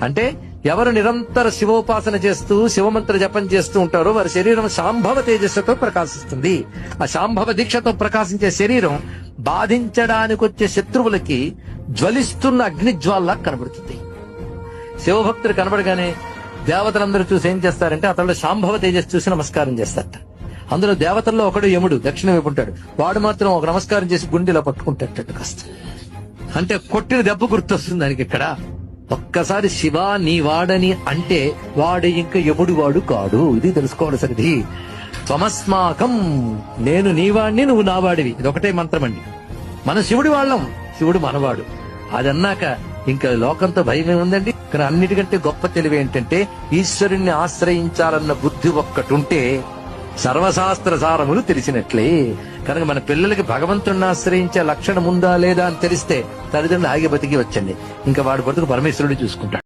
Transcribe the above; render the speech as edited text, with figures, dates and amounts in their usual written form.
అంటే ఎవరు నిరంతర శివోపాసన చేస్తూ శివమంత్ర జపం చేస్తూ ఉంటారో వారి శరీరం శాంభవ తేజస్సుతో ప్రకాశిస్తుంది. ఆ శాంభవ దీక్షతో ప్రకాశించే శరీరం బాధించడానికి వచ్చే శత్రువులకి జ్వలిస్తున్న అగ్నిజ్వాల్లా కనబడుతుంది. శివభక్తుడు కనబడగానే దేవతలందరూ చూసి ఏం చేస్తారంటే అతను శాంభవ తేజస్సు చూసి నమస్కారం చేస్తారట. అందులో దేవతల్లో ఒకడు యముడు దక్షిణ వైపు ఉంటాడు. వాడు మాత్రం ఒక నమస్కారం చేసి గుండెలా పట్టుకుంటాడు కాస్త. అంటే కొట్టిన దెబ్బ గుర్తొస్తుంది దానికి. ఇక్కడ ఒక్కసారి శివ నీ వాడని అంటే వాడు ఇంకా యముడు వాడు కాడు. ఇది తెలుసుకోవాల్సినది. త్వమస్మాకం, నేను నీవాడిని నువ్వు నావాడివి. ఇది ఒకటే మంత్రం అండి. మన శివుడి వాళ్ళం, శివుడు మనవాడు. అది అన్నాక ఇంకా లోకంతో భయం ఏముందండి. కానీ అన్నిటికంటే గొప్ప తెలివి ఏంటంటే ఈశ్వరుణ్ణి ఆశ్రయించాలన్న బుద్ధి ఒక్కటుంటే సర్వశాస్త్ర సారములు తెలిసినట్లే. కనుక మన పిల్లలకి భగవంతుడిని ఆశ్రయించే లక్షణం ఉందా లేదా అని తెలిస్తే తల్లిదండ్రులు ఆగి బతికి వచ్చండి. ఇంకా వాడి బతుకు పరమేశ్వరుడు చూసుకుంటాడు.